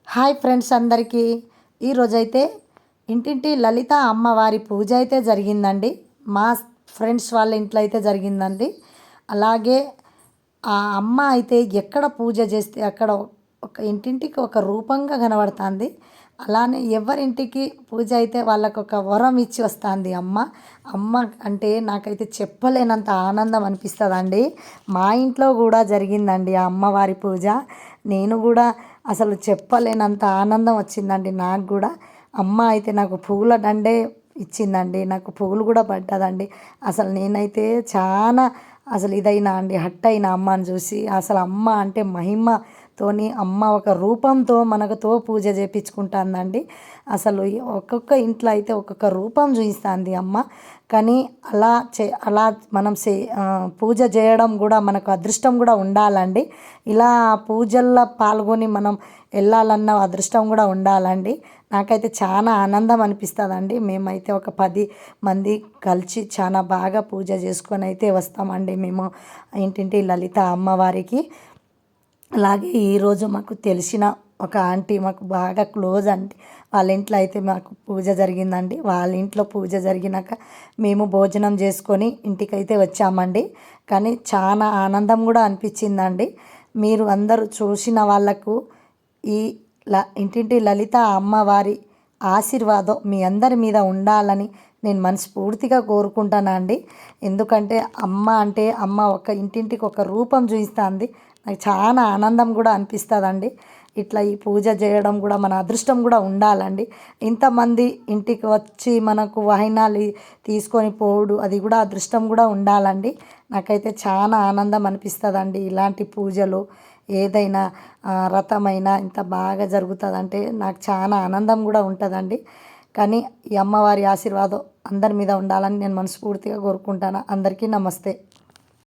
Hi friends అందరికీ ఈరోజైతే ఇంటింటి లలిత అమ్మవారి పూజ అయితే జరిగిందండి. మా ఫ్రెండ్స్ వాళ్ళ ఇంట్లో అయితే జరిగిందండి. అలాగే ఆ అమ్మ అయితే ఎక్కడ పూజ చేస్తే అక్కడ ఒక ఇంటింటికి ఒక రూపంగా కనబడుతుంది. అలానే ఎవరింటికి పూజ అయితే వాళ్ళకు ఒక వరం ఇచ్చి వస్తుంది అమ్మ. అమ్మ అంటే నాకైతే చెప్పలేనంత ఆనందం అనిపిస్తుందండి. మా ఇంట్లో కూడా జరిగిందండి ఆ అమ్మవారి పూజ. నేను కూడా అసలు చెప్పలేనంత ఆనందం వచ్చిందండి నాకు కూడా. అమ్మ అయితే నాకు పువ్వుల దండే ఇచ్చిందండి. నాకు పువ్వులు కూడా పడ్డదండి. అసలు నేనైతే చాలా అసలు ఇదైనా అండి హట్ అయిన అమ్మని చూసి. అసలు అమ్మ అంటే మహిమతోని అమ్మ ఒక రూపంతో మనకుతో పూజ చేపించుకుంటుందండి. అసలు ఒక్కొక్క ఇంట్లో అయితే ఒక్కొక్క రూపం చూపిస్తుంది అమ్మ. కానీ అలా మనం పూజ చేయడం కూడా మనకు అదృష్టం కూడా ఉండాలండి. ఇలా పూజల్లో పాల్గొని మనం వెళ్ళాలన్న అదృష్టం కూడా ఉండాలండి. నాకైతే చాలా ఆనందం అనిపిస్తుందండి. మేమైతే ఒక 10 మంది కలిసి చాలా బాగా పూజ చేసుకొని అయితే వస్తామండి మేము ఇంటింటి లలిత అమ్మవారికి. అలాగే ఈరోజు మాకు తెలిసిన ఒక ఆంటీ మాకు బాగా క్లోజ్ అండి, వాళ్ళ ఇంట్లో అయితే మాకు పూజ జరిగిందండి. వాళ్ళ ఇంట్లో పూజ జరిగినాక మేము భోజనం చేసుకొని ఇంటికైతే వచ్చామండి. కానీ చాలా ఆనందం కూడా అనిపించిందండి. మీరు అందరూ చూసిన వాళ్ళకు ఈ ఇంటింటి లలిత అమ్మవారి ఆశీర్వాదం మీ అందరి మీద ఉండాలని నేను మనస్ఫూర్తిగా కోరుకుంటానండి. ఎందుకంటే అమ్మ అంటే అమ్మ ఒక ఇంటింటికి ఒక రూపం చూపిస్తుంది. నాకు చాలా ఆనందం కూడా అనిపిస్తుందండి. ఇట్లా ఈ పూజ చేయడం కూడా మన అదృష్టం కూడా ఉండాలండి. ఇంతమంది ఇంటికి వచ్చి మనకు వాయినాలు తీసుకొని పోవుడు అది కూడా అదృష్టం కూడా ఉండాలండి. నాకైతే చాలా ఆనందం అనిపిస్తుందండి. ఇలాంటి పూజలు ఏదైనా రథమైనా ఇంత బాగా జరుగుతుందంటే నాకు చాలా ఆనందం కూడా ఉంటుందండి. కానీ ఈ అమ్మవారి ఆశీర్వాదం అందరి మీద ఉండాలని నేను మనస్ఫూర్తిగా కోరుకుంటాను. అందరికీ నమస్తే.